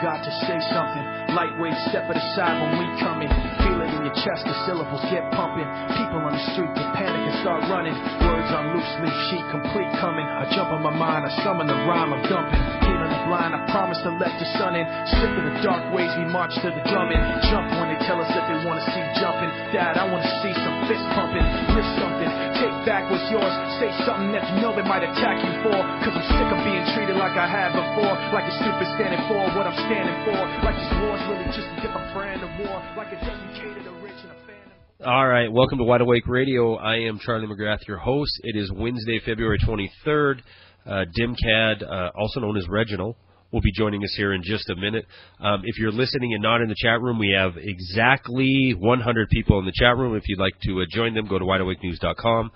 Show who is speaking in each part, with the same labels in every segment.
Speaker 1: got to say something. Lightweight, step it aside when we come in. Feel it in your chest, the syllables get pumping. People on the street get panic and start running. Words on loose leaf sheet, complete coming. I jump on my mind, I summon the rhyme, I'm dumping. Healing the blind, I promise to let the sun in. Strip of the dark ways, we march to the drumming. Jump when they tell us that they want to see jumping. Dad, I want to see some fist pumping. Lift something, take back what's yours. Say something that you know they might attack you for. Cause I'm sick of being treated like I have before. Like a stupid standing for what I'm standing for. Like this war's really just a different brand of war. Like a DEMCAD, a rich and a fan of...
Speaker 2: All right, welcome to Wide Awake Radio. I am Charlie McGrath, your host. It is Wednesday, February 23rd. DEMCAD, also known as Reginald, will be joining us here in just a minute. If you're listening and not in the chat room, we have exactly 100 people in the chat room. If you'd like to join them, go to wideawakenews.com,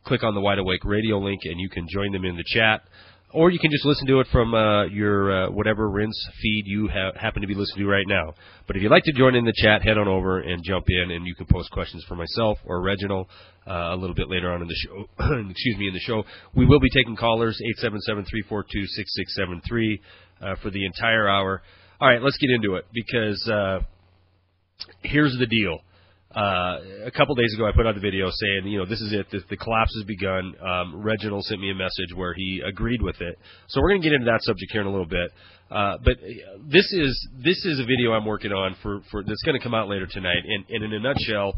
Speaker 2: click on the Wide Awake Radio link, and you can join them in the chat. Or you can just listen to it from your whatever rinse feed you happen to be listening to right now. But if you'd like to join in the chat, head on over and jump in, and you can post questions for myself or Reginald a little bit later on in the show. Excuse me, in the show. We will be taking callers, 877-342-6673 for the entire hour. All right, let's get into it, because here's the deal. A couple days ago, I put out a video saying, this is it. The collapse has begun. Reginald sent me a message where he agreed with it. So we're going to get into that subject here in a little bit. But this is a video I'm working on for that's going to come out later tonight. And in a nutshell,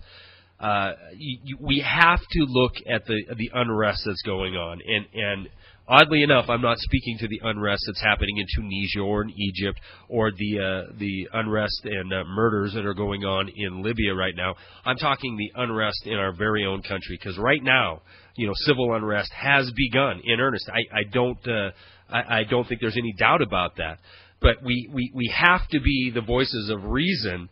Speaker 2: we have to look at the unrest that's going on. And oddly enough, I'm not speaking to the unrest that's happening in Tunisia or in Egypt or the unrest and murders that are going on in Libya right now. I'm talking the unrest in our very own country, because right now, civil unrest has begun in earnest. I don't think there's any doubt about that. But we have to be the voices of reason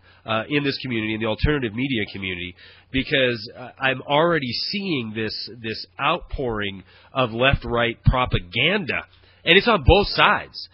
Speaker 2: in this community, in the alternative media community, because I'm already seeing this outpouring of left-right propaganda, and it's on both sides.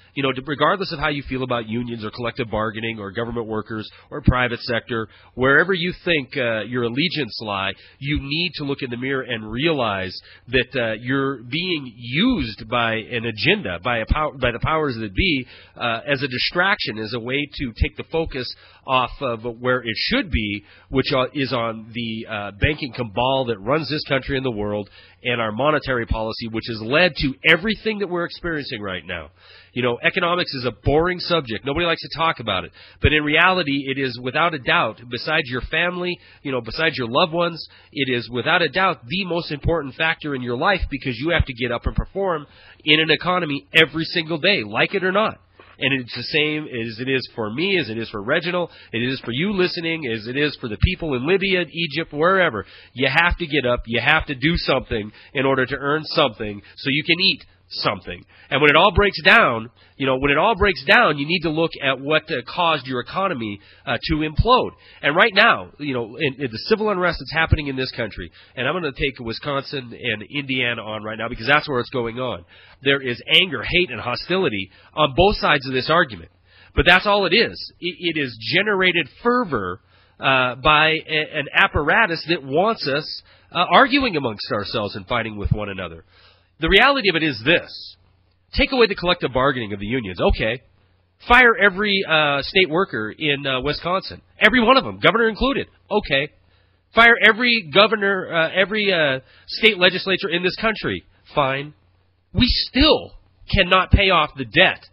Speaker 2: Regardless of how you feel about unions or collective bargaining or government workers or private sector, wherever you think your allegiance lie, you need to look in the mirror and realize that you're being used by an agenda, by the powers that be, as a distraction, as a way to take the focus off of where it should be, which is on the banking cabal that runs this country and the world, and our monetary policy, which has led to everything that we're experiencing right now. Economics is a boring subject. Nobody likes to talk about it. But in reality, it is without a doubt, besides your family, besides your loved ones, it is without a doubt the most important factor in your life, because you have to get up and perform in an economy every single day, like it or not. And it's the same as it is for me, as it is for Reginald, it is for you listening, as it is for the people in Libya, Egypt, wherever. You have to get up, you have to do something in order to earn something so you can eat something. And when it all breaks down, you need to look at what caused your economy to implode. And right now, in the civil unrest that's happening in this country, and I'm going to take Wisconsin and Indiana on right now because that's where it's going on. There is anger, hate, and hostility on both sides of this argument. But that's all it is. It is generated fervor by an apparatus that wants us arguing amongst ourselves and fighting with one another. The reality of it is this. Take away the collective bargaining of the unions. Okay. Fire every state worker in Wisconsin. Every one of them, governor included. Okay. Fire every governor, every state legislature in this country. Fine. We still cannot pay off the debt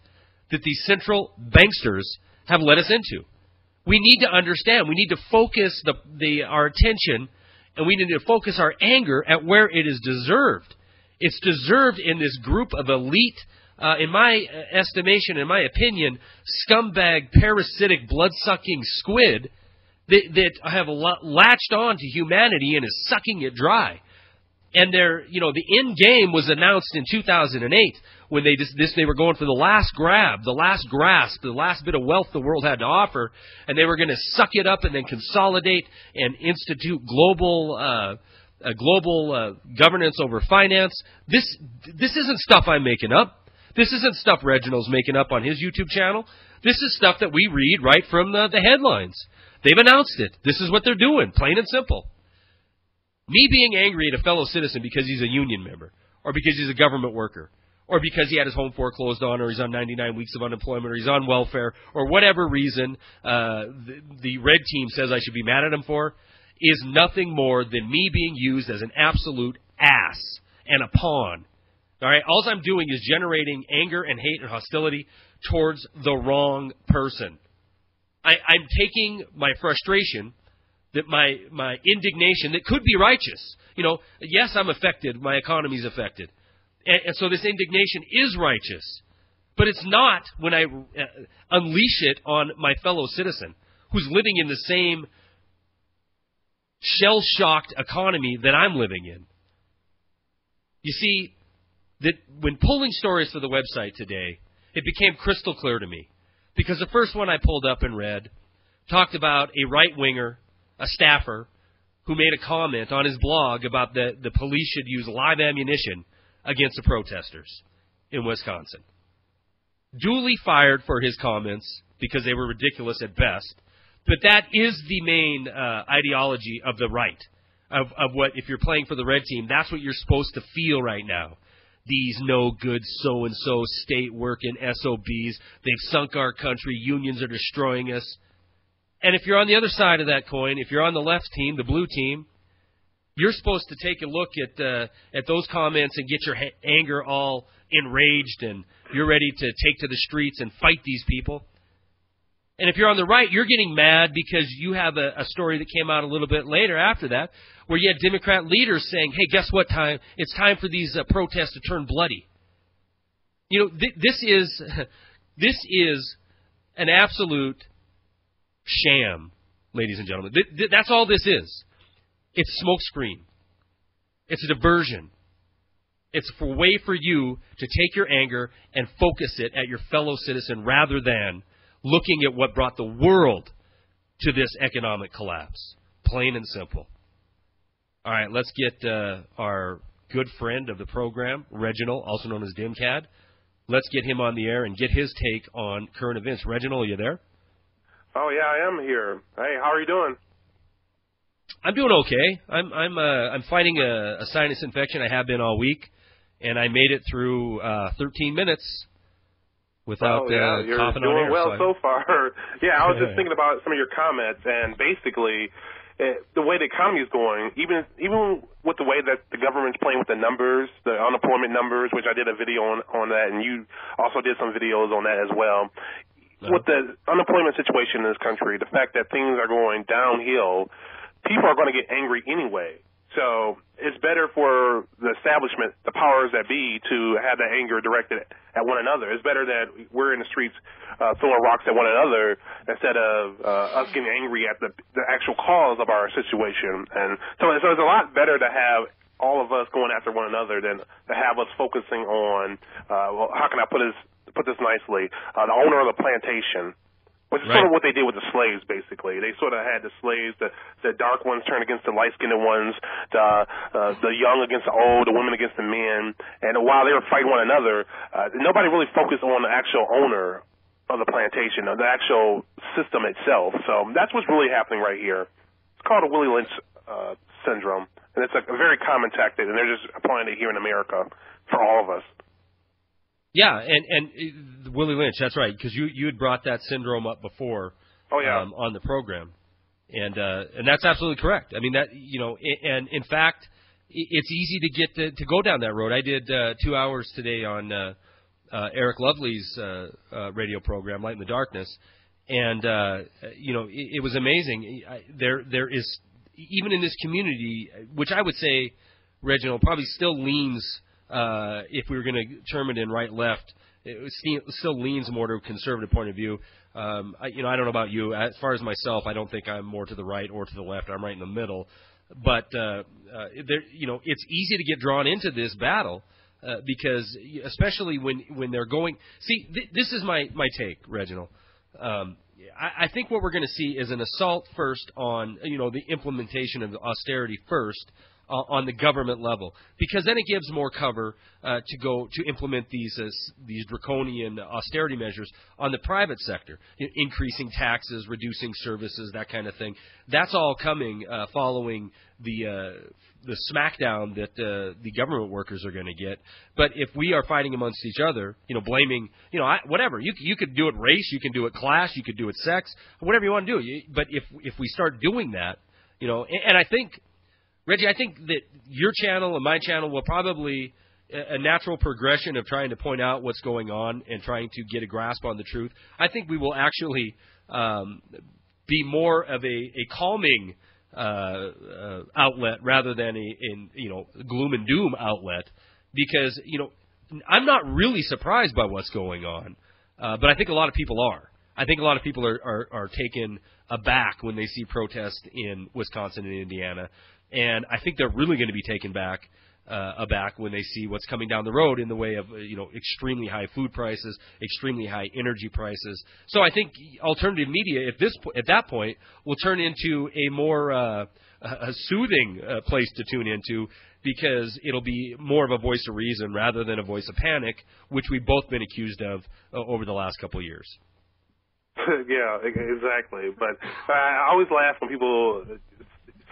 Speaker 2: that these central banksters have led us into. We need to understand. We need to focus our attention, and we need to focus our anger at where it is deserved. It's deserved in this group of elite, in my estimation, in my opinion, scumbag, parasitic, blood-sucking squid that have latched on to humanity and is sucking it dry. And the end game was announced in 2008 when they were going for the last grab, the last grasp, the last bit of wealth the world had to offer, and they were going to suck it up and then consolidate and institute global governance over finance. This isn't stuff I'm making up. This isn't stuff Reginald's making up on his YouTube channel. This is stuff that we read right from the headlines. They've announced it. This is what they're doing, plain and simple. Me being angry at a fellow citizen because he's a union member, or because he's a government worker, or because he had his home foreclosed on, or he's on 99 weeks of unemployment, or he's on welfare, or whatever reason the red team says I should be mad at him for, is nothing more than me being used as an absolute ass and a pawn. All right, all I'm doing is generating anger and hate and hostility towards the wrong person. I'm taking my frustration, that my indignation that could be righteous. Yes, I'm affected. My economy's affected. And so this indignation is righteous. But it's not when I unleash it on my fellow citizen who's living in the same shell-shocked economy that I'm living in. You see, that when pulling stories for the website today, it became crystal clear to me. Because the first one I pulled up and read talked about a right-winger, a staffer, who made a comment on his blog about the police should use live ammunition against the protesters in Wisconsin. Duly fired for his comments because they were ridiculous at best. But that is the main ideology of the right, of what, if you're playing for the red team, that's what you're supposed to feel right now. These no-good so-and-so state working SOBs, they've sunk our country, unions are destroying us. And if you're on the other side of that coin, if you're on the left team, the blue team, you're supposed to take a look at those comments and get your anger all enraged, and you're ready to take to the streets and fight these people. And if you're on the right, you're getting mad because you have a story that came out a little bit later after that, where you had Democrat leaders saying, hey, guess what time? It's time for these protests to turn bloody. This is an absolute sham, ladies and gentlemen. That's all this is. It's smokescreen. It's a diversion. It's a way for you to take your anger and focus it at your fellow citizen rather than looking at what brought the world to this economic collapse. Plain and simple. All right, let's get our good friend of the program, Reginald, also known as DEMCAD. Let's get him on the air and get his take on current events. Reginald, are you there?
Speaker 3: Oh, yeah, I am here. Hey, how are you doing?
Speaker 2: I'm doing okay. I'm fighting a sinus infection. I have been all week, and I made it through 13 minutes without
Speaker 3: you're
Speaker 2: coughing
Speaker 3: doing
Speaker 2: on air.
Speaker 3: Well so far. Yeah, I was just thinking about some of your comments, and basically the way the economy is going, even with the way that the government's playing with the numbers, the unemployment numbers, which I did a video on that, and you also did some videos on that as well. Uh-huh. With the unemployment situation in this country, the fact that things are going downhill, people are going to get angry anyway. So it's better for the establishment, the powers that be, to have that anger directed at one another. It's better that we're in the streets throwing rocks at one another instead of us getting angry at the actual cause of our situation. And so it's a lot better to have all of us going after one another than to have us focusing on, how can I put this nicely, the owner of the plantation. Which is sort of what they did with the slaves, basically. They sort of had the slaves, the dark ones turn against the light-skinned ones, the young against the old, the women against the men. And while they were fighting one another, nobody really focused on the actual owner of the plantation, the actual system itself. So that's what's really happening right here. It's called a Willie Lynch syndrome, and it's a very common tactic, and they're just applying it here in America for all of us.
Speaker 2: Yeah, and Willie Lynch, that's right, because you had brought that syndrome up before.
Speaker 3: Oh, yeah.
Speaker 2: On the program, and that's absolutely correct. I mean that and in fact, it's easy to get to go down that road. I did 2 hours today on Eric Lovely's radio program, Light in the Darkness, and it was amazing. There is, even in this community, which I would say, Reginald, probably still leans. If we were going to determine in right-left, it still leans more to a conservative point of view. I don't know about you. As far as myself, I don't think I'm more to the right or to the left. I'm right in the middle. But it's easy to get drawn into this battle because, especially when they're going. See, this is my take, Reginald. I think what we're going to see is an assault first on the implementation of austerity first on the government level, because then it gives more cover to implement these draconian austerity measures on the private sector, increasing taxes, reducing services, that kind of thing. That's all coming following the smackdown that the government workers are going to get. But if we are fighting amongst each other, blaming, whatever, you could do it race, you can do it class, you could do it sex, whatever you want to do. But if we start doing that, and I think, Reggie, I think that your channel and my channel will probably a natural progression of trying to point out what's going on and trying to get a grasp on the truth. I think we will actually be more of a calming outlet rather than a gloom and doom outlet, because I'm not really surprised by what's going on, but I think a lot of people are. I think a lot of people are taken aback when they see protests in Wisconsin and Indiana, and I think they're really going to be taken aback when they see what's coming down the road in the way of extremely high food prices, extremely high energy prices. So I think alternative media at that point will turn into a more a soothing place to tune into, because it'll be more of a voice of reason rather than a voice of panic, which we've both been accused of over the last couple of years.
Speaker 3: Yeah, exactly. But I always laugh when people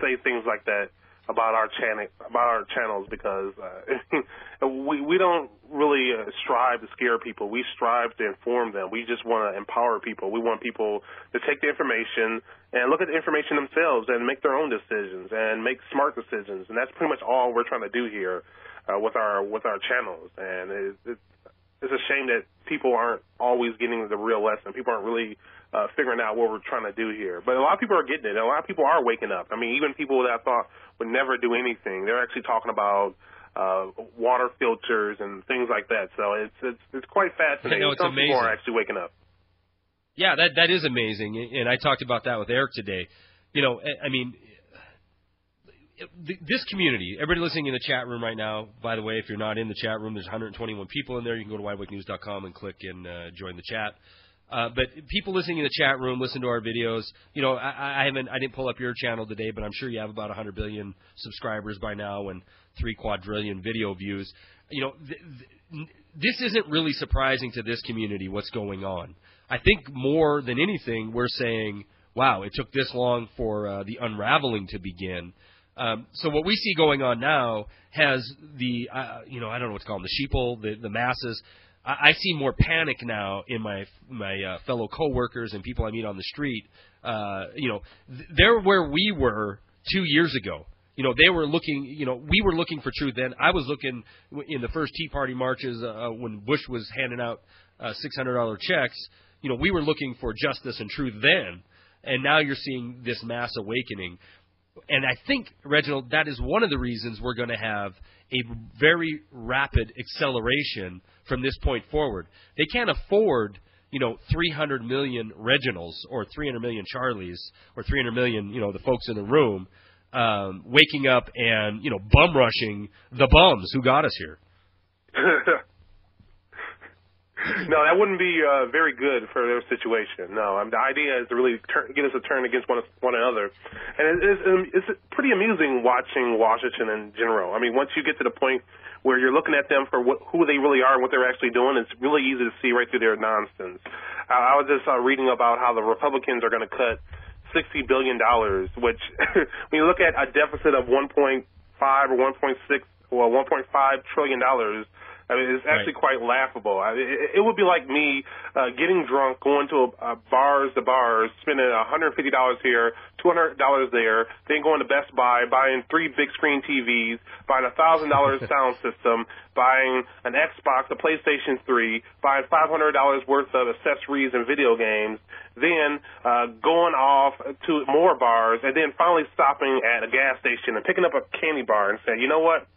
Speaker 3: say things like that about our channels, because we don't really strive to scare people. We strive to inform them. We just want to empower people. We want people to take the information and look at the information themselves and make their own decisions and make smart decisions. And that's pretty much all we're trying to do here with our channels. And it's a shame that people aren't always getting the real lesson. People aren't really figuring out what we're trying to do here. But a lot of people are getting it. A lot of people are waking up. I mean, even people that I thought would never do anything, they're actually talking about water filters and things like that. So it's quite fascinating.
Speaker 2: It's
Speaker 3: Some
Speaker 2: amazing.
Speaker 3: people are actually waking up.
Speaker 2: Yeah, that is amazing. And I talked about that with Eric today. I mean, this community, everybody listening in the chat room right now, by the way, if you're not in the chat room, there's 121 people in there. You can go to wideawakenews.com and click and join the chat. But people listening in the chat room, listen to our videos. I didn't pull up your channel today, but I'm sure you have about 100 billion subscribers by now and 3 quadrillion video views. This isn't really surprising to this community, what's going on. I think more than anything, we're saying, wow, it took this long for the unraveling to begin. So what we see going on now has the, I don't know what to call them, the sheeple, the masses. I see more panic now in my fellow coworkers and people I meet on the street. They're where we were 2 years ago. They were looking. We were looking for truth then. I was looking in the first Tea Party marches when Bush was handing out $600 checks. We were looking for justice and truth then, and now you're seeing this mass awakening. And I think, Reginald, that is one of the reasons we're going to have a very rapid acceleration from this point forward. They can't afford, 300 million Reginalds or 300 million Charlies or 300 million, the folks in the room waking up and, bum rushing the bums who got us here.
Speaker 3: No, that wouldn't be very good for their situation. No, the idea is to really get us to turn against one another. And it's pretty amusing watching Washington in general. I mean, once you get to the point where you're looking at them for who they really are and what they're actually doing, it's really easy to see right through their nonsense. I was just reading about how the Republicans are going to cut $60 billion, which when you look at a deficit of 1.5 or 1.6 or $1.5 trillion, I mean, it's actually quite laughable. It would be like me getting drunk, going to bars, spending $150 here, $200 there, then going to Best Buy, buying 3 big screen TVs, buying a $1,000 sound system, buying an Xbox, a PlayStation 3, buying $500 worth of accessories and video games, then going off to more bars, and then finally stopping at a gas station and picking up a candy bar and saying, you know what,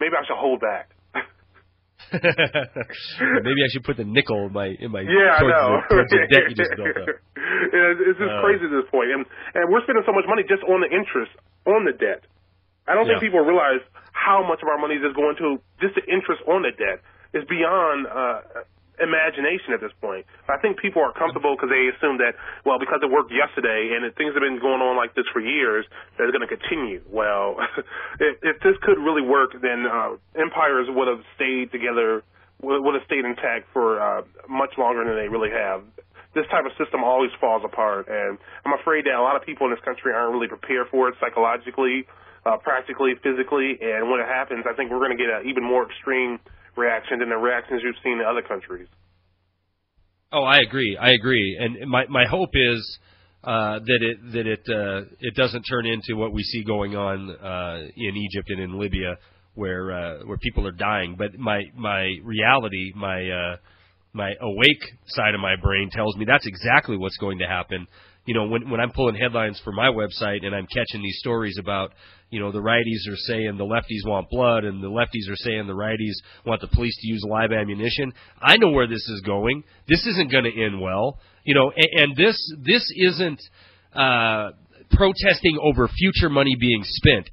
Speaker 3: maybe I should hold back.
Speaker 2: Maybe I should put the nickel in my
Speaker 3: towards
Speaker 2: the debt you just built up.
Speaker 3: It's just crazy at this point, and we're spending so much money just on the interest on the debt. I don't think people realize how much of our money is going to just the interest on the debt. It's beyond imagination at this point. I think people are comfortable because they assume that, well, because it worked yesterday and things have been going on like this for years, that it's going to continue. Well, if this could really work, then empires would have stayed together, would have stayed intact for much longer than they really have. This type of system always falls apart, and I'm afraid that a lot of people in this country aren't really prepared for it psychologically, practically, physically, and when it happens, I think we're going to get an even more extreme reaction than the reactions you've seen in other countries.
Speaker 2: Oh, I agree. And my hope is that it doesn't turn into what we see going on in Egypt and in Libya, where people are dying. But my reality, my awake side of my brain tells me that's exactly what's going to happen. You know, when I'm pulling headlines for my website and I'm catching these stories about, you know, the righties are saying the lefties want blood and the lefties are saying the righties want the police to use live ammunition, I know where this is going. This isn't going to end well. You know, and this isn't protesting over future money being spent.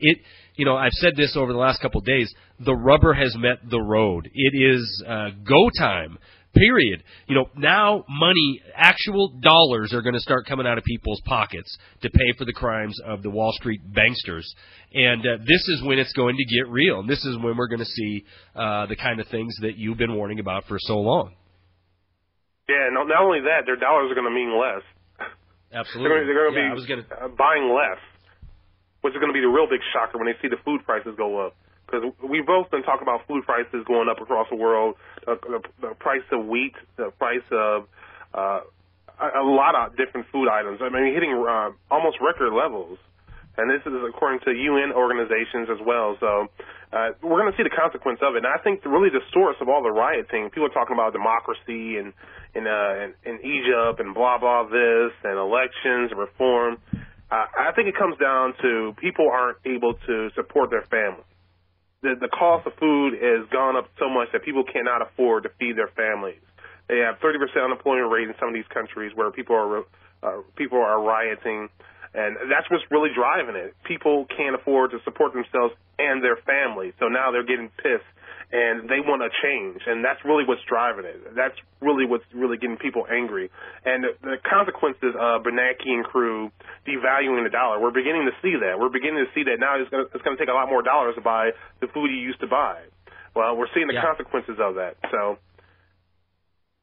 Speaker 2: You know, I've said this over the last couple of days. The rubber has met the road. It is go time. Period. You know, now money, actual dollars are going to start coming out of people's pockets to pay for the crimes of the Wall Street banksters. And this is when it's going to get real. And this is when we're going to see the kind of things that you've been warning about for so long.
Speaker 3: Yeah, not only that, their dollars are going to mean less.
Speaker 2: Absolutely.
Speaker 3: They're going to be buying less, which is going to be the real big shocker when they see the food prices go up. Because we've both been talking about food prices going up across the world, the price of wheat, the price of a lot of different food items. I mean, hitting almost record levels. And this is according to UN organizations as well. So we're going to see the consequence of it. And I think really the source of all the rioting, people are talking about democracy and in Egypt and blah, blah, this, and elections and reform. I think it comes down to people aren't able to support their families. The cost of food has gone up so much that people cannot afford to feed their families. They have 30% unemployment rate in some of these countries where people are rioting, and that's what's really driving it. People can't afford to support themselves and their families, so now they're getting pissed, and they want a change, and that's really what's driving it. That's really what's really getting people angry. And the consequences of Bernanke and crew devaluing the dollar, we're beginning to see that. We're beginning to see that now it's going to take a lot more dollars to buy the food you used to buy. Well, we're seeing the consequences of that. So.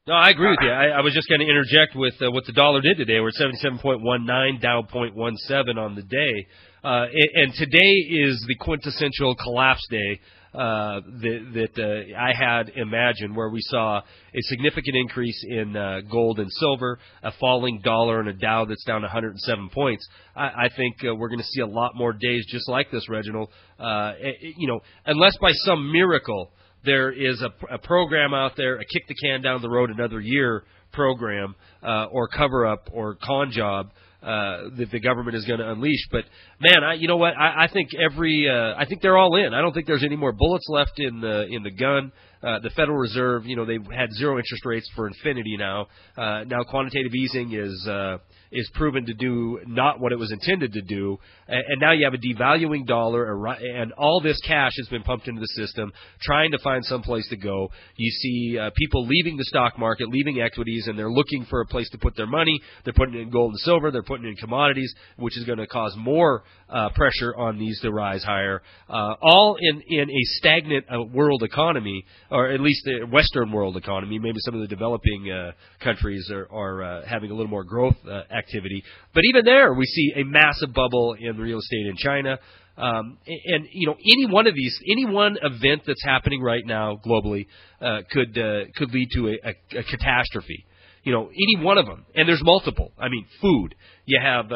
Speaker 2: No, I agree with you. I was just going to interject with what the dollar did today. We're at 77.19, down 0.17 on the day. And today is the quintessential collapse day that I had imagined, where we saw a significant increase in gold and silver, a falling dollar, and a Dow that's down 107 points. I think we're going to see a lot more days just like this, Reginald. You know, unless by some miracle there is a program out there, a kick the can down the road another year program, or cover up or con job that the government is going to unleash. But man, you know what? I think I think they're all in. I don't think there's any more bullets left in the gun. The Federal Reserve, you know, they've had zero interest rates for infinity now. Now quantitative easing is proven to do not what it was intended to do, and now you have a devaluing dollar, and all this cash has been pumped into the system, trying to find some place to go. You see people leaving the stock market, leaving equities, and they're looking for a place to put their money. They're putting it in gold and silver. They're putting it in commodities, which is going to cause more pressure on these to rise higher, all in a stagnant world economy, or at least the Western world economy. Maybe some of the developing countries are having a little more growth activity. But even there, we see a massive bubble in real estate in China. And you know, any one event that's happening right now globally could lead to a catastrophe. You know, any one of them, and there's multiple. I mean, food. You have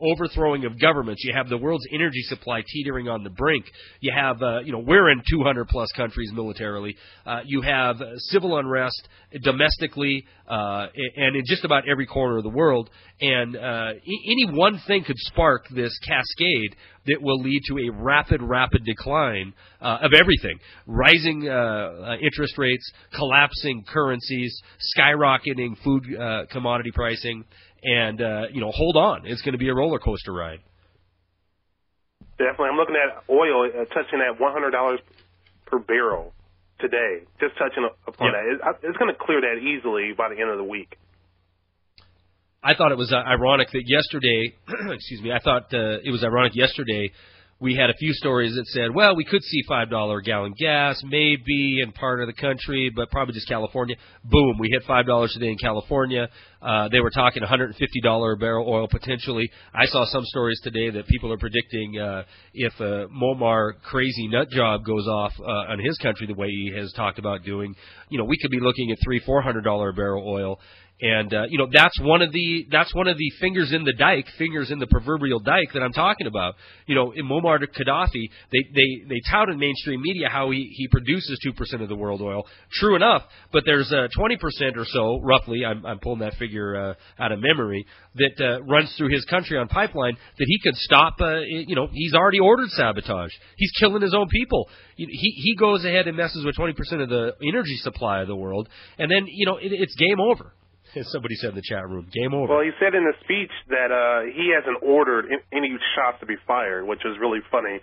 Speaker 2: overthrowing of governments. You have the world's energy supply teetering on the brink. You have you know, we're in 200 plus countries militarily. You have civil unrest domestically and in just about every corner of the world. And any one thing could spark this cascade that will lead to a rapid decline of everything. Rising interest rates, collapsing currencies, skyrocketing food commodity pricing, and, you know, hold on. It's going to be a roller coaster ride.
Speaker 3: Definitely. I'm looking at oil touching at $100 per barrel. today. Just touching upon that, it's going to clear that easily by the end of the week.
Speaker 2: I thought it was ironic that yesterday, excuse me, I thought it was ironic yesterday we had a few stories that said, well, we could see $5 a gallon gas, maybe in part of the country, but probably just California. Boom, we hit $5 today in California. They were talking $150 a barrel oil potentially. I saw some stories today that people are predicting if Momar crazy nut job goes off on his country the way he has talked about doing, we could be looking at $300-400 a barrel oil. And that's one of the fingers in the dike, fingers in the proverbial dike that I'm talking about. In Muammar Gaddafi, they tout in mainstream media how he produces 2% of the world oil. True enough, but there's 20% or so, roughly. I'm pulling that figure out of memory, that runs through his country on pipeline that he could stop. He's already ordered sabotage. He's killing his own people. He goes ahead and messes with 20% of the energy supply of the world, and then it's game over. As somebody said in the chat room, game over.
Speaker 3: Well, he said in the speech that he hasn't ordered any shots to be fired, which is really funny.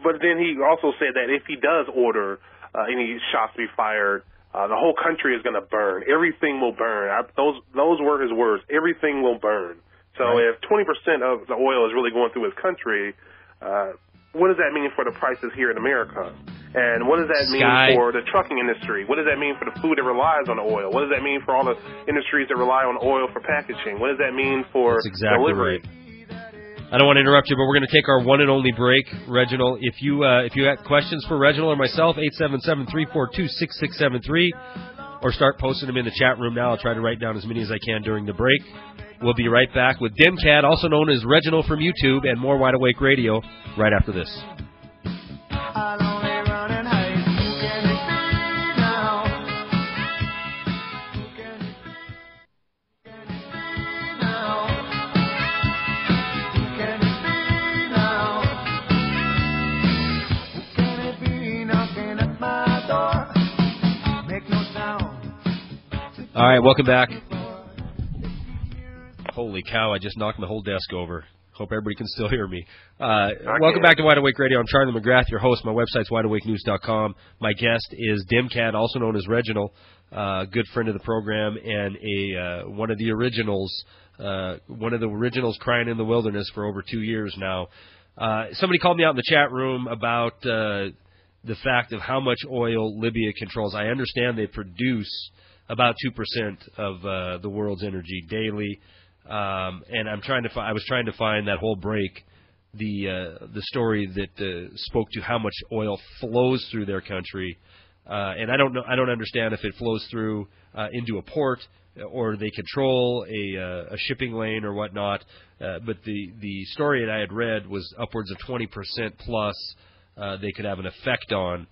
Speaker 3: But then he also said that if he does order any shots to be fired, the whole country is going to burn. Everything will burn. Those were his words. Everything will burn. So if 20% of the oil is really going through his country, what does that mean for the prices here in America? And what does that mean for the trucking industry? What does that mean for the food that relies on the oil? What does that mean for all the industries that rely on oil for packaging? What does that mean for delivery?
Speaker 2: Right. I don't want to interrupt you, but we're going to take our one and only break. Reginald, if you have questions for Reginald or myself, 877-342-6673, or start posting them in the chat room now. I'll try to write down as many as I can during the break. We'll be right back with DEMCAD, also known as Reginald from YouTube, and more Wide Awake Radio right after this. All right, welcome back. Holy cow, I just knocked my whole desk over. Hope everybody can still hear me. Welcome back to Wide Awake Radio. I'm Charlie McGrath, your host. My website's wideawakenews.com. My guest is DEMCAD, also known as Reginald, good friend of the program, and one of the originals crying in the wilderness for over 2 years now. Somebody called me out in the chat room about the fact of how much oil Libya controls. I understand they produce about 2% of the world's energy daily, and I was trying to find that whole break, the story that spoke to how much oil flows through their country, and I don't understand if it flows through into a port or they control a shipping lane or whatnot. But the story that I had read was upwards of 20% plus they could have an effect on.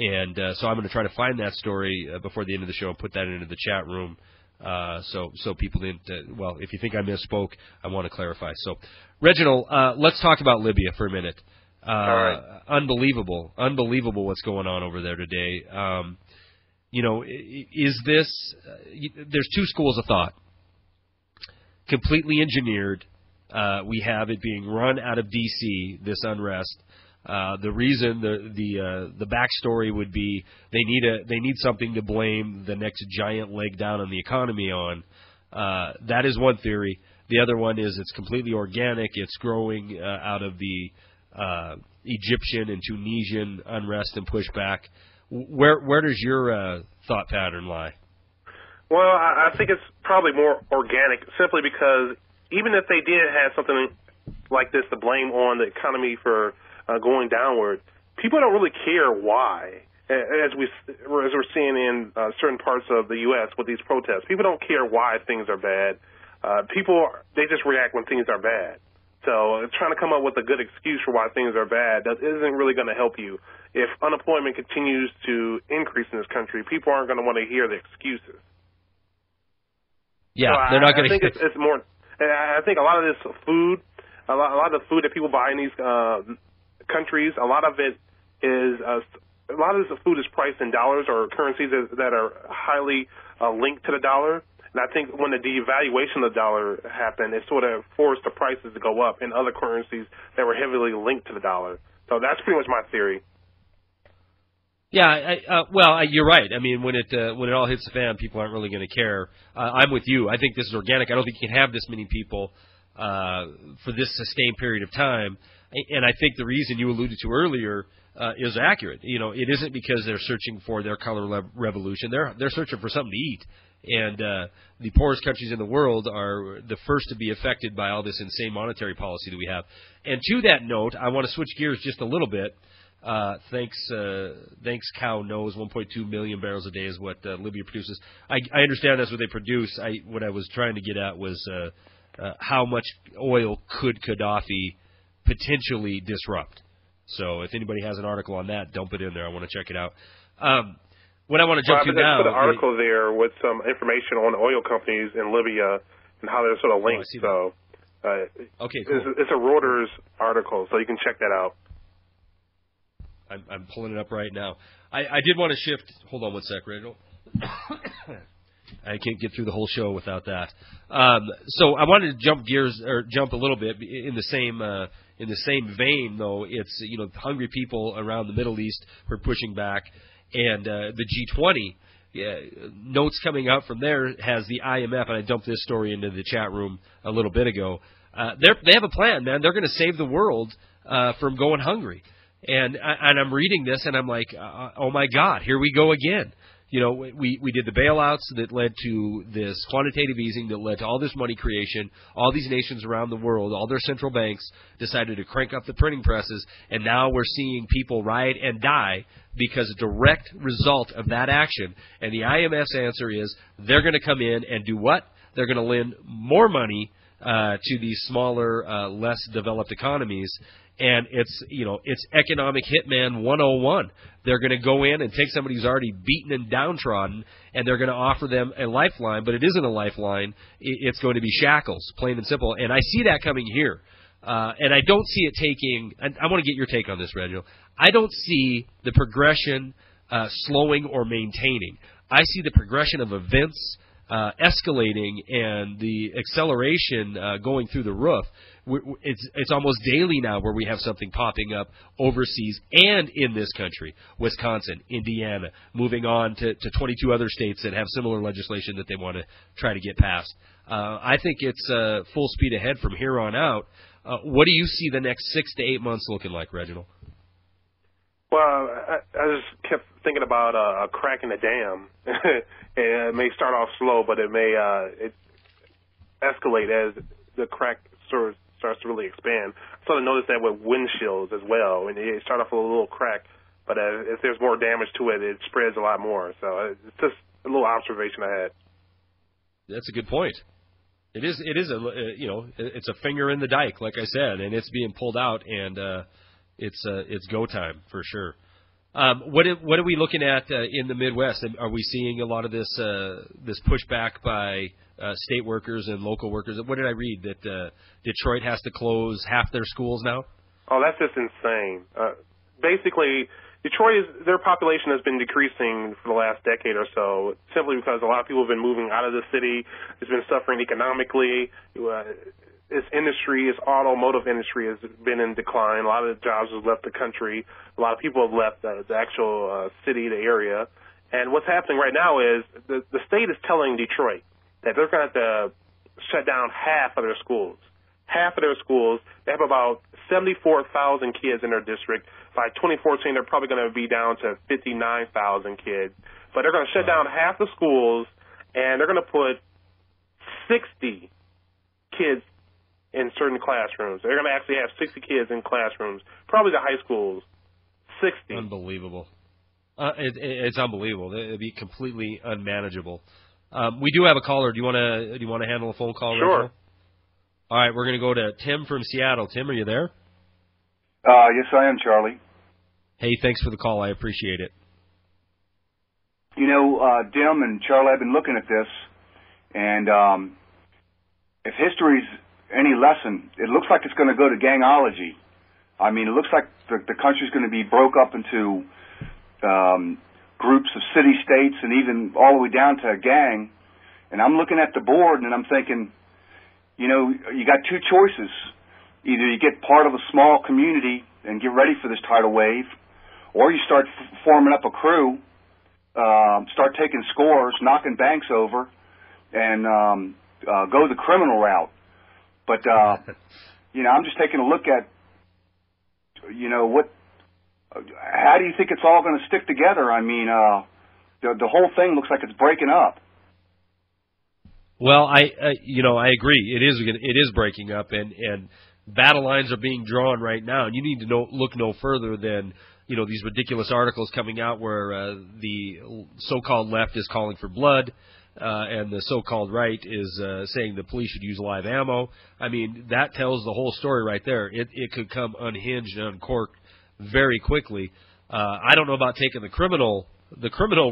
Speaker 2: And so I'm going to try to find that story before the end of the show and put that into the chat room so people didn't, if you think I misspoke, I want to clarify. So, Reginald, let's talk about Libya for a minute.
Speaker 3: All right.
Speaker 2: Unbelievable what's going on over there today. Is this, there's two schools of thought. Completely engineered. We have it being run out of D.C., this unrest. The reason, the backstory would be they need something to blame the next giant leg down on the economy on. That is one theory. The other one is it's completely organic. It's growing out of the Egyptian and Tunisian unrest and pushback. Where does your thought pattern lie?
Speaker 3: Well, I think it's probably more organic, simply because even if they did have something like this to blame on the economy for going downward, people don't really care why. As we're seeing in certain parts of the U.S. with these protests, people don't care why things are bad. They just react when things are bad. So trying to come up with a good excuse for why things are bad isn't really going to help you. If unemployment continues to increase in this country, people aren't going to want to hear the excuses.
Speaker 2: Yeah,
Speaker 3: so
Speaker 2: they're not going to.
Speaker 3: I think it's more. I think a lot of this food, a lot of the food that people buy in these countries, a lot of it is a lot of this food is priced in dollars or currencies that are highly linked to the dollar. And I think when the devaluation of the dollar happened, it sort of forced the prices to go up in other currencies that were heavily linked to the dollar. So that's pretty much my theory.
Speaker 2: Yeah, well, you're right. I mean, when it all hits the fan, people aren't really going to care. I'm with you. I think this is organic. I don't think you can have this many people for this sustained period of time. And I think the reason you alluded to earlier is accurate. You know, it isn't because they're searching for their color revolution. They're searching for something to eat. And the poorest countries in the world are the first to be affected by all this insane monetary policy that we have. And to that note, I want to switch gears just a little bit. Thanks, Cow knows 1.2 million barrels a day is what Libya produces. I understand that's what they produce. What I was trying to get at was how much oil could Gaddafi potentially disrupt. So if anybody has an article on that, dump it in there. I want to check it out. What I want to jump to now.
Speaker 3: Put an article there with some information on oil companies in Libya and how they're sort of linked.
Speaker 2: Okay, cool.
Speaker 3: It's a Reuters article, so you can check that out.
Speaker 2: I'm pulling it up right now. I did want to shift. Hold on one sec, Reginald. I can't get through the whole show without that. So I wanted to jump gears or jump a little bit in the same vein, though. It's hungry people around the Middle East who are pushing back, and the G20 notes coming out from there has the IMF, and I dumped this story into the chat room a little bit ago. They have a plan, man. They're going to save the world from going hungry. And I'm reading this, and I'm like, oh, my God, here we go again. You know, we did the bailouts that led to this quantitative easing that led to all this money creation. All these nations around the world, all their central banks decided to crank up the printing presses, and now we're seeing people riot and die because a direct result of that action. And the IMF's answer is they're going to come in and do what? They're going to lend more money to these smaller, less developed economies. And it's economic hitman 101. They're going to go in and take somebody who's already beaten and downtrodden, and they're going to offer them a lifeline, but it isn't a lifeline. It's going to be shackles, plain and simple. And I see that coming here. And I don't see it taking – I want to get your take on this, Reginald. I don't see the progression slowing or maintaining. I see the progression of events escalating and the acceleration going through the roof. It's almost daily now where we have something popping up overseas and in this country. Wisconsin, Indiana, moving on to 22 other states that have similar legislation that they want to try to get passed. I think it's full speed ahead from here on out. What do you see the next 6 to 8 months looking like, Reginald?
Speaker 3: Well, I just kept thinking about a crack in the dam. It may start off slow, but it may escalate as the crack sort of starts to really expand. I sort of noticed that with windshields as well. And it started off with a little crack, but if there's more damage to it, it spreads a lot more. So it's just a little observation I had. That's
Speaker 2: a good point. It is it's a finger in the dike, like I said, and it's being pulled out, and it's go time for sure. What are we looking at in the Midwest? Are we seeing a lot of this pushback by state workers and local workers? What did I read, that Detroit has to close half their schools now?
Speaker 3: Oh, that's just insane. Basically, their population has been decreasing for the last decade or so, simply because a lot of people have been moving out of the city. It's been suffering economically. Its industry, its automotive industry, has been in decline. A lot of the jobs have left the country. A lot of people have left the actual city, the area. And what's happening right now is the state is telling Detroit that they're going to have to shut down half of their schools. Half of their schools. They have about 74,000 kids in their district. By 2014, they're probably going to be down to 59,000 kids. But they're going to shut down half the schools, and they're going to put 60 kids in certain classrooms. They're going to actually have 60 kids in classrooms, probably the high schools. 60.
Speaker 2: Unbelievable. It's unbelievable. It'd be completely unmanageable. We do have a caller. Do you want to handle a phone call?
Speaker 3: Sure.
Speaker 2: Right now? All right, we're going to go to Tim from Seattle. Tim, are you there?
Speaker 4: Yes, I am, Charlie.
Speaker 2: Hey, thanks for the call. I appreciate it.
Speaker 4: Dim and Charlie, I've been looking at this, and if history's any lesson, it looks like it's going to go to gangology. I mean, it looks like the country's going to be broke up into groups of city-states and even all the way down to a gang. And I'm looking at the board, and I'm thinking, you got two choices. Either you get part of a small community and get ready for this tidal wave, or you start forming up a crew, start taking scores, knocking banks over, and go the criminal route. But I'm just taking a look at, how do you think it's all going to stick together? I mean, the whole thing looks like it's breaking up.
Speaker 2: Well, I agree. It is breaking up, and battle lines are being drawn right now. And you need to look no further than these ridiculous articles coming out where the so-called left is calling for blood, and the so-called right is saying the police should use live ammo. I mean, that tells the whole story right there. It could come unhinged and uncorked very quickly. I don't know about taking the criminal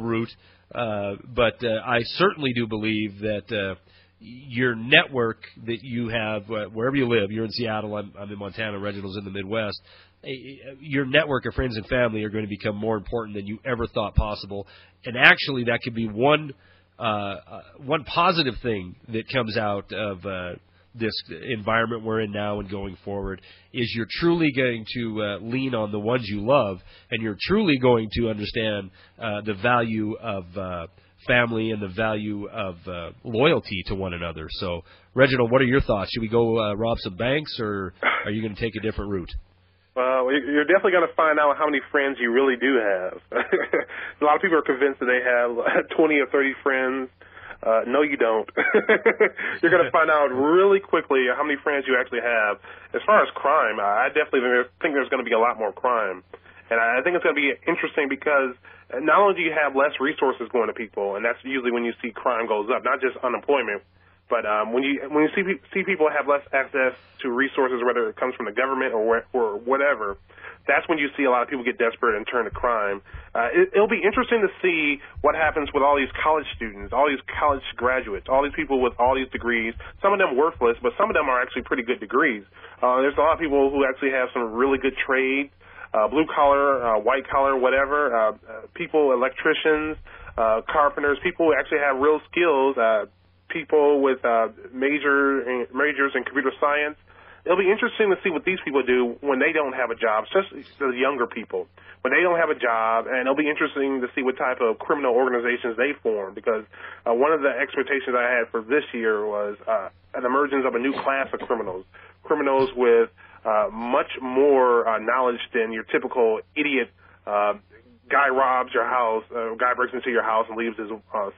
Speaker 2: route, but I certainly do believe that your network that you have, wherever you live, you're in Seattle, I'm in Montana, Reginald's in the Midwest, your network of friends and family are going to become more important than you ever thought possible. And actually, that could be one positive thing that comes out of this environment we're in now and going forward, is you're truly going to lean on the ones you love, and you're truly going to understand the value of family and the value of loyalty to one another. So, Reginald, what are your thoughts? Should we go rob some banks, or are you going to take a different route?
Speaker 3: You're definitely going to find out how many friends you really do have. A lot of people are convinced that they have 20 or 30 friends. No, you don't. You're going to find out really quickly how many friends you actually have. As far as crime, I definitely think there's going to be a lot more crime. And I think it's going to be interesting because not only do you have less resources going to people, and that's usually when you see crime goes up, not just unemployment, but when you see people have less access to resources, whether it comes from the government or whatever, that's when you see a lot of people get desperate and turn to crime. It'll be interesting to see what happens with all these college students, all these college graduates, all these people with all these degrees. Some of them worthless, but some of them are actually pretty good degrees. There's a lot of people who actually have some really good trades, blue collar, white collar, whatever. People, electricians, carpenters, people who actually have real skills. People with majors in computer science. It'll be interesting to see what these people do when they don't have a job, especially the younger people. When they don't have a job, and it'll be interesting to see what type of criminal organizations they form, because one of the expectations I had for this year was an emergence of a new class of criminals with much more knowledge than your typical idiot guy robs your house, guy breaks into your house and leaves his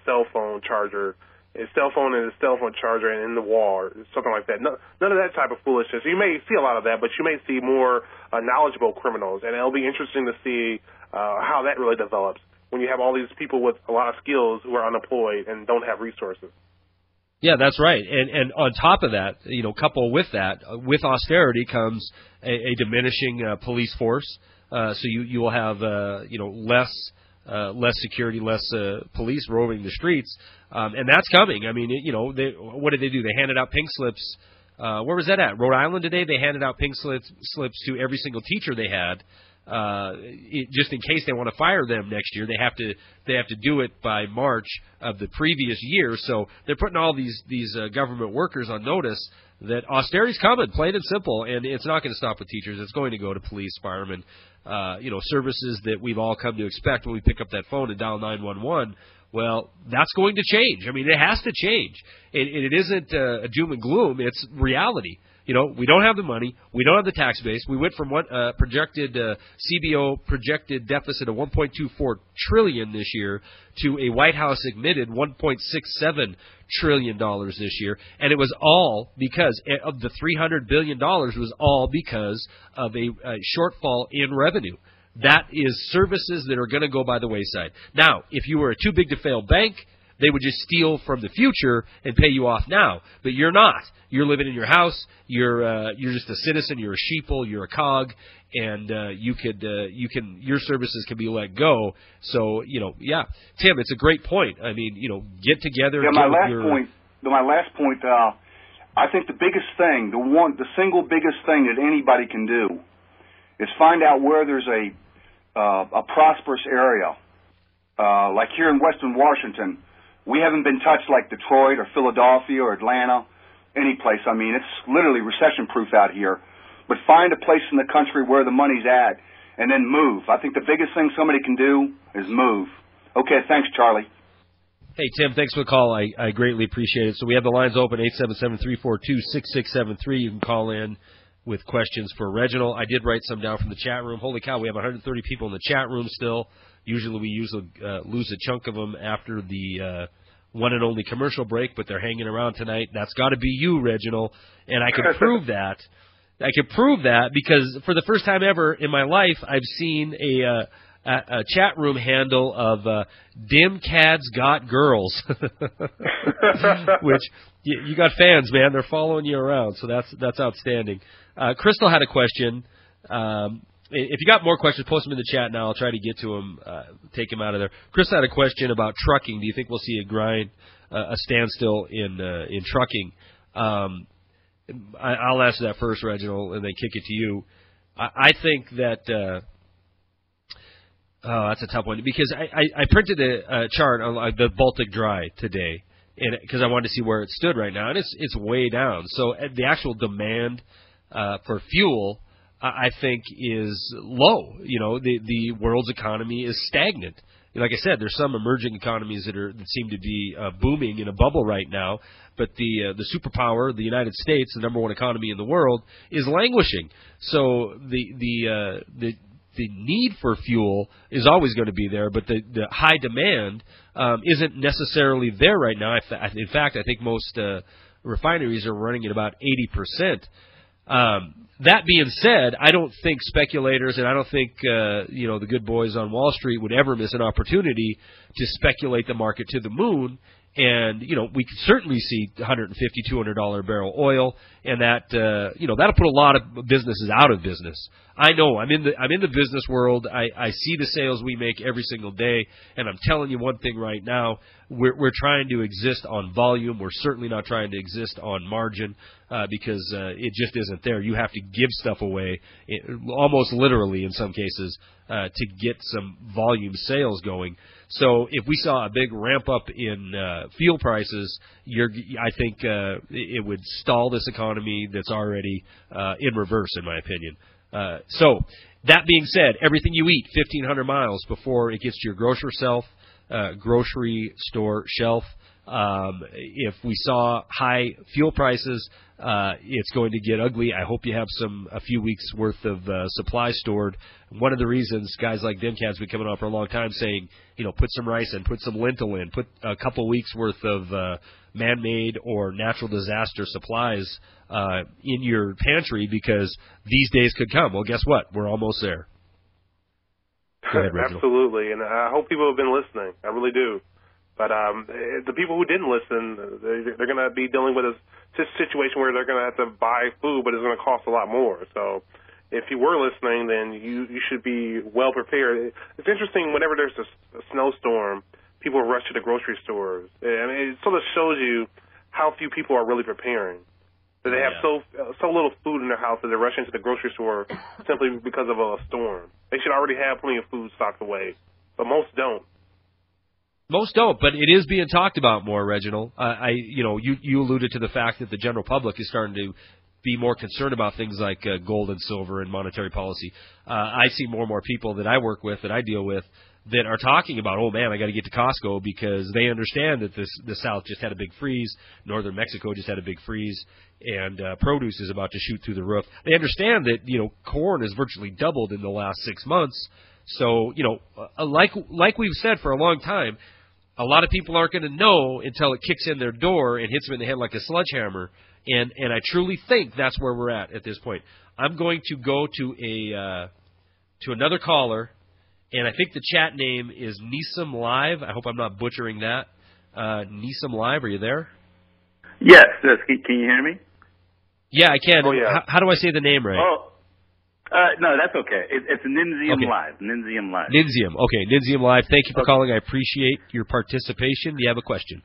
Speaker 3: cell phone charger, his cell phone and his cell phone charger in the wall or something like that. None of that type of foolishness. You may see a lot of that, but you may see more knowledgeable criminals, and it'll be interesting to see how that really develops when you have all these people with a lot of skills who are unemployed and don't have resources.
Speaker 2: Yeah, that's right. And on top of that, couple with that, with austerity comes a diminishing police force. So you will have less security, less police roving the streets, and that's coming. I mean, what did they do? They handed out pink slips. Where was that at? Rhode Island today. They handed out pink slips to every single teacher they had, just in case they want to fire them next year. They have to do it by March of the previous year. So they're putting all these government workers on notice that austerity's coming, plain and simple, and it's not going to stop with teachers. It's going to go to police, firemen, services that we've all come to expect when we pick up that phone and dial 911. Well, that's going to change. I mean, it has to change. It isn't a doom and gloom. It's reality. We don't have the money. We don't have the tax base. We went from projected CBO projected deficit of $1.24 trillion this year to a White House admitted $1.67 trillion this year, and it was all because of the $300 billion was all because of a shortfall in revenue. That is services that are going to go by the wayside. Now, if you were a too big to fail bank, they would just steal from the future and pay you off now. But you're not. You're living in your house. You're just a citizen. You're a sheeple. You're a cog, and your services can be let go. So Tim, it's a great point. I mean, get together.
Speaker 4: Yeah, my last point. I think the biggest thing, the single biggest thing that anybody can do, is find out where there's a prosperous area, like here in Western Washington. We haven't been touched like Detroit or Philadelphia or Atlanta, any place. I mean, it's literally recession-proof out here. But find a place in the country where the money's at and then move. I think the biggest thing somebody can do is move. Okay, thanks, Charlie.
Speaker 2: Hey, Tim, thanks for the call. I greatly appreciate it. So we have the lines open, 877-342-6673. You can call in with questions for Reginald. I did write some down from the chat room. Holy cow, we have 130 people in the chat room still. Usually we lose a chunk of them after the one and only commercial break, but they're hanging around tonight. That's got to be you, Reginald. And I can prove that. I can prove that because for the first time ever in my life, I've seen a chat room handle of DEMCAD's Got Girls, which you got fans, man. They're following you around, so that's outstanding. Crystal had a question. If you got more questions, post them in the chat now. I'll try to get to them, take them out of there. Crystal had a question about trucking. Do you think we'll see a standstill in trucking? I'll answer that first, Reginald, and then kick it to you. I think that that's a tough one because I printed a chart on the Baltic Dry today, and because I wanted to see where it stood right now, and it's way down. So the actual demand for fuel, I think, is low. You know, the world's economy is stagnant. Like I said, there's some emerging economies that seem to be booming in a bubble right now, but the superpower, the United States, the number one economy in the world, is languishing. So the need for fuel is always going to be there, but the high demand isn't necessarily there right now. In fact, I think most refineries are running at about 80%. That being said, I don't think speculators and I don't think the good boys on Wall Street would ever miss an opportunity to speculate the market to the moon. And we could certainly see $150, $200 a barrel oil, and that'll put a lot of businesses out of business. I know I'm in the business world. I see the sales we make every single day, and I'm telling you one thing right now: we're trying to exist on volume. We're certainly not trying to exist on margin because it just isn't there. You have to give stuff away, almost literally in some cases, to get some volume sales going. So if we saw a big ramp up in fuel prices, I think it would stall this economy that's already in reverse, in my opinion. So that being said, everything you eat 1,500 miles before it gets to your grocery store shelf. If we saw high fuel prices, it's going to get ugly. I hope you have a few weeks worth of supply stored. One of the reasons guys like DEMCAD's been coming on for a long time saying, put some rice in, put some lentil in, put a couple weeks worth of man-made or natural disaster supplies in your pantry because these days could come. Well, guess what? We're almost there. Go ahead, Reginald.
Speaker 3: Absolutely, and I hope people have been listening. I really do. But the people who didn't listen, they're going to be dealing with a situation where they're going to have to buy food, but it's going to cost a lot more. So if you were listening, then you should be well prepared. It's interesting, whenever there's a snowstorm, people rush to the grocery stores. I mean, it sort of shows you how few people are really preparing. That they have so little food in their house that they're rushing to the grocery store simply because of a storm. They should already have plenty of food stocked away, but most don't.
Speaker 2: Most don't, but it is being talked about more, Reginald. You alluded to the fact that the general public is starting to be more concerned about things like gold and silver and monetary policy. I see more and more people that I work with, that I deal with, that are talking about, oh man, I got to get to Costco because they understand that the South just had a big freeze, northern Mexico just had a big freeze, and produce is about to shoot through the roof. They understand that corn has virtually doubled in the last 6 months. So like we've said for a long time, a lot of people aren't going to know until it kicks in their door and hits them in the head like a sledgehammer. And I truly think that's where we're at this point. I'm going to go to another caller, and I think the chat name is Nisam Live. I hope I'm not butchering that. Nisam Live, are you there?
Speaker 5: Yes. Can you hear me?
Speaker 2: Yeah, I can.
Speaker 3: Oh, yeah.
Speaker 2: How do I say the name right?
Speaker 5: No, that's okay. It's Ninzium Live. Ninzium Live.
Speaker 2: Ninzium. Okay, Ninzium Live. Thank you for calling. I appreciate your participation. Do you have a question?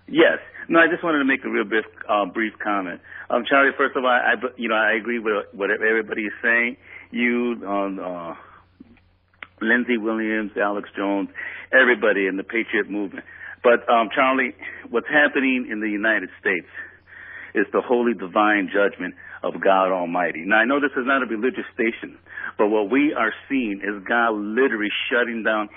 Speaker 5: Yes. No, I just wanted to make a real brief comment. Charlie, first of all, I agree with what everybody is saying. You, Lindsey Williams, Alex Jones, everybody in the Patriot movement. But, Charlie, what's happening in the United States is the holy divine judgment of God Almighty. Now, I know this is not a religious station, but what we are seeing is God literally shutting down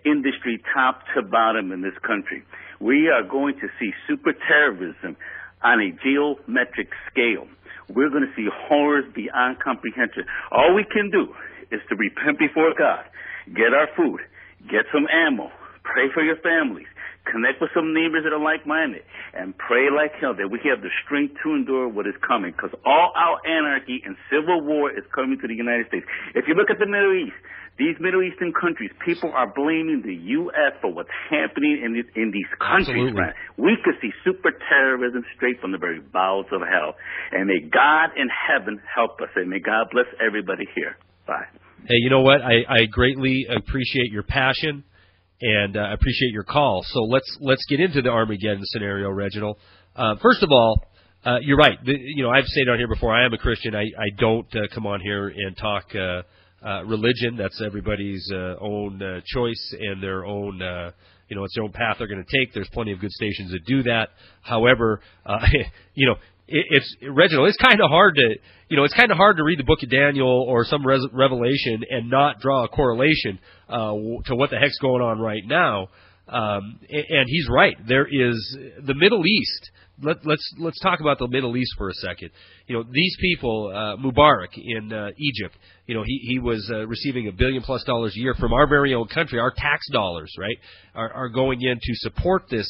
Speaker 5: industry top to bottom in this country. We are going to see super terrorism on a geometric scale. We're going to see horrors beyond comprehension. All we can do is to repent before God, get our food, get some ammo, pray for your families, connect with some neighbors that are like-minded, and pray like hell that we have the strength to endure what is coming, because all our anarchy and civil war is coming to the United States. If you look at the Middle East, these Middle Eastern countries, people are blaming the U.S. for what's happening in these countries. Right? We could see super terrorism straight from the very bowels of hell. And may God in heaven help us, and may God bless everybody here. Bye.
Speaker 2: Hey, you know what? I greatly appreciate your passion, and I appreciate your call. So let's get into the Armageddon scenario, Reginald. First of all, you're right. I've said on here before, I am a Christian. I don't come on here and talk religion. That's everybody's own choice and their own, it's their own path they're going to take. There's plenty of good stations that do that. However, Reginald, it's kind of hard to read the book of Daniel or some Revelation and not draw a correlation to what the heck's going on right now. And he's right. There is the Middle East. Let's talk about the Middle East for a second. These people, Mubarak in Egypt, he was receiving $1 billion+ a year from our very own country. Our tax dollars, right, are going in to support this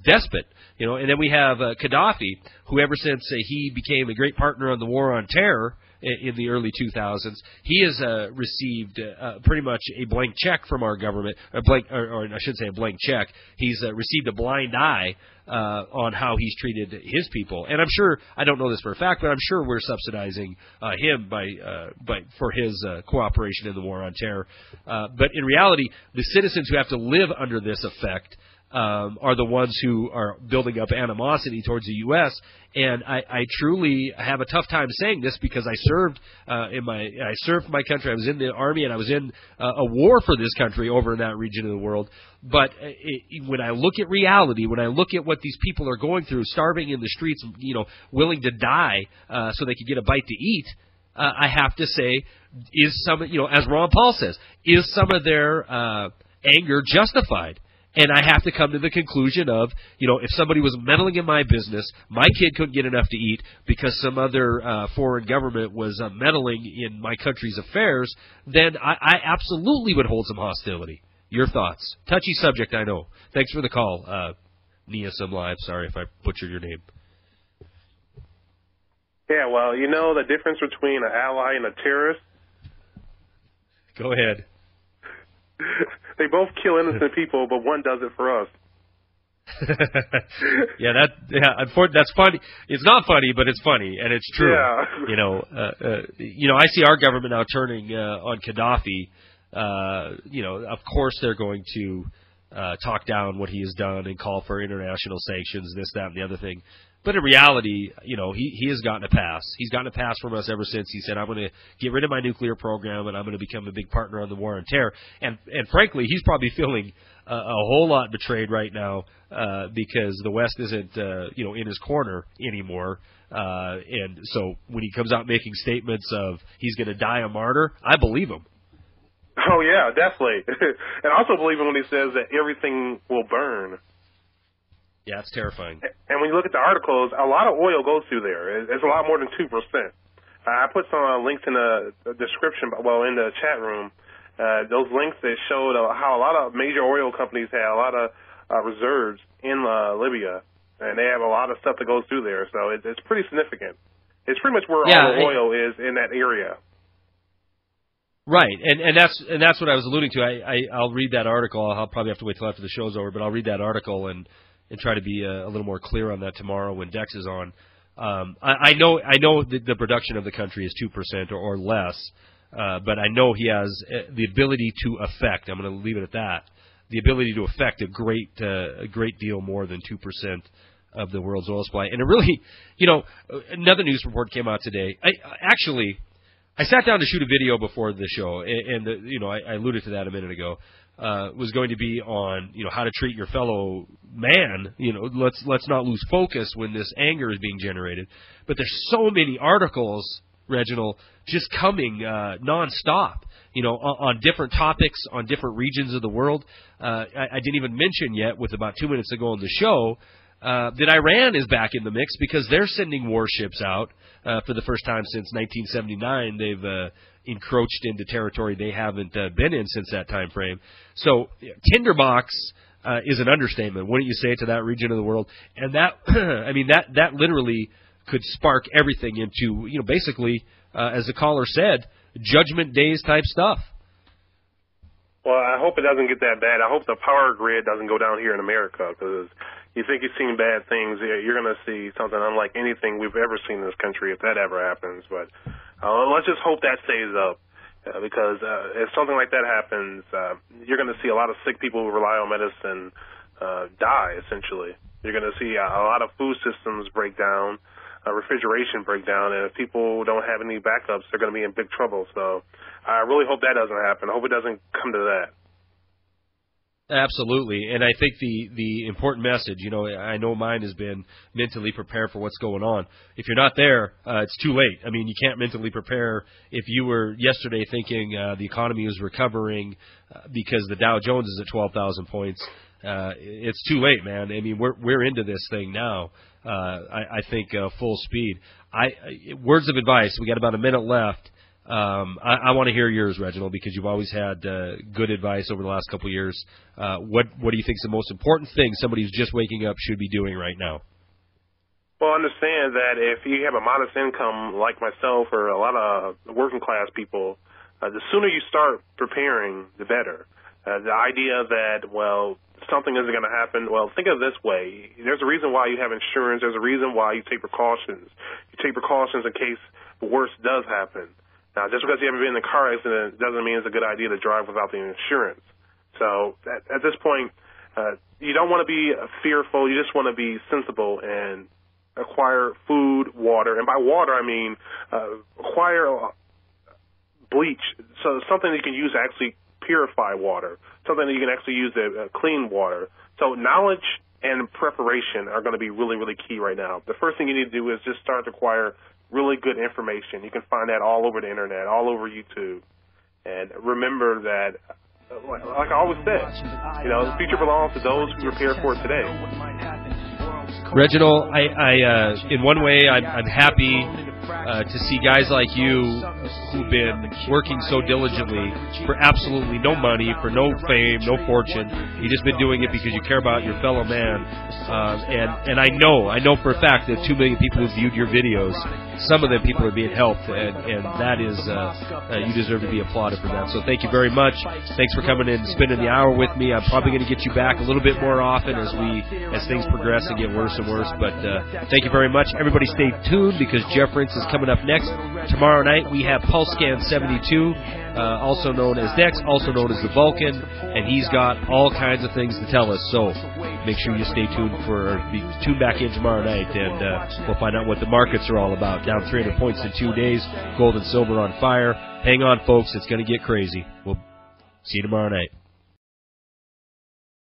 Speaker 2: despot, and then we have Gaddafi, who ever since he became a great partner on the war on terror in the early 2000s, he has received pretty much a blank check from our government, or I should say a blank check. He's received a blind eye on how he's treated his people, and I'm sure, I don't know this for a fact, but I'm sure we're subsidizing him for his cooperation in the war on terror. But in reality, the citizens who have to live under this effect are the ones who are building up animosity towards the U.S. And I truly have a tough time saying this because I served for my country. I was in the Army, and I was in a war for this country over in that region of the world. But when I look at reality, when I look at what these people are going through, starving in the streets, willing to die so they could get a bite to eat, I have to say, is some, as Ron Paul says, is some of their anger justified? And I have to come to the conclusion of, if somebody was meddling in my business, my kid couldn't get enough to eat because some other foreign government was meddling in my country's affairs, then I absolutely would hold some hostility. Your thoughts? Touchy subject, I know. Thanks for the call, Niasum Live. Sorry if I butchered your name.
Speaker 3: Yeah, well, the difference between an ally and a terrorist?
Speaker 2: Go ahead.
Speaker 3: They both kill innocent people, but one does it for us.
Speaker 2: That's funny. It's not funny, but it's funny, and it's true.
Speaker 3: Yeah.
Speaker 2: I see our government now turning on Gaddafi. Of course they're going to talk down what he has done and call for international sanctions, this, that, and the other thing. But in reality, he has gotten a pass. He's gotten a pass from us ever since he said, I'm going to get rid of my nuclear program and I'm going to become a big partner on the war on terror. And frankly, he's probably feeling a whole lot betrayed right now because the West isn't, in his corner anymore. And so when he comes out making statements of he's going to die a martyr, I believe him.
Speaker 3: Oh, yeah, definitely. And I also believe him when he says that everything will burn.
Speaker 2: Yeah, it's terrifying.
Speaker 3: And when you look at the articles, a lot of oil goes through there. It's a lot more than 2%. I put some links in the description, in the chat room. Those links that showed how a lot of major oil companies have a lot of reserves in Libya, and they have a lot of stuff that goes through there. So it's pretty significant. It's pretty much where all the oil is in that area.
Speaker 2: Right, and that's what I was alluding to. I'll read that article. I'll probably have to wait till after the show's over, but I'll read that article and try to be a little more clear on that tomorrow when Dex is on. I know the production of the country is 2% or less, but I know he has the ability to affect. I'm going to leave it at that. The ability to affect a great deal more than 2% of the world's oil supply. And it really, another news report came out today. I sat down to shoot a video before the show, and I alluded to that a minute ago. was going to be on, how to treat your fellow man. Let's not lose focus when this anger is being generated. But there's so many articles, Reginald, just coming nonstop, on different topics, on different regions of the world. I didn't even mention yet, with about 2 minutes ago on the show, that Iran is back in the mix because they're sending warships out for the first time since 1979. They've encroached into territory they haven't been in since that time frame. So tinderbox is an understatement, wouldn't you say, to that region of the world? And that, that literally could spark everything into, basically, as the caller said, Judgment Days type stuff.
Speaker 3: Well, I hope it doesn't get that bad. I hope the power grid doesn't go down here in America, because you think you've seen bad things, you're going to see something unlike anything we've ever seen in this country if that ever happens. But let's just hope that stays up, because if something like that happens, you're going to see a lot of sick people who rely on medicine die, essentially. You're going to see a lot of food systems break down, refrigeration break down, and if people don't have any backups, they're going to be in big trouble. So I really hope that doesn't happen. I hope it doesn't come to that.
Speaker 2: Absolutely, and I think the important message, I know mine has been mentally prepare for what's going on. If you're not there, it's too late. I mean, you can't mentally prepare if you were yesterday thinking the economy was recovering because the Dow Jones is at 12,000 points. It's too late, man. I mean, we're into this thing now. I think full speed. Words of advice. We got about a minute left. I want to hear yours, Reginald, because you've always had good advice over the last couple of years. What do you think is the most important thing somebody who's just waking up should be doing right now?
Speaker 3: Well, understand that if you have a modest income like myself or a lot of working class people, the sooner you start preparing, the better. The idea that, something isn't going to happen. Well, think of it this way. There's a reason why you have insurance. There's a reason why you take precautions. You take precautions in case the worst does happen. Now, just because you haven't been in a car accident doesn't mean it's a good idea to drive without the insurance. So at this point, you don't want to be fearful. You just want to be sensible and acquire food, water. And by water, I mean acquire bleach, so something that you can use to actually purify water, something that you can actually use to clean water. So knowledge and preparation are going to be really, really key right now. The first thing you need to do is just start to acquire really good information. You can find that all over the internet, all over YouTube. And remember that, like I always said, the future belongs to those who prepare for it today.
Speaker 2: Reginald, I in one way, I'm happy to see guys like you who've been working so diligently for absolutely no money, for no fame, no fortune. You've just been doing it because you care about your fellow man. And I know for a fact that 2 million people who viewed your videos, some of them people are being helped, and that is, you deserve to be applauded for that. So thank you very much. Thanks for coming in and spending the hour with me. I'm probably going to get you back a little bit more often as things progress and get worse and worse. But thank you very much. Everybody stay tuned because Jeff Rintz is coming up next. Tomorrow night we have Pulse Scan 72, also known as Dex, also known as the Vulcan, and he's got all kinds of things to tell us. So make sure you stay tuned tune back in tomorrow night, and we'll find out what the markets are all about. Down 300 points in 2 days, gold and silver on fire. Hang on, folks, it's going to get crazy. We'll see you tomorrow night.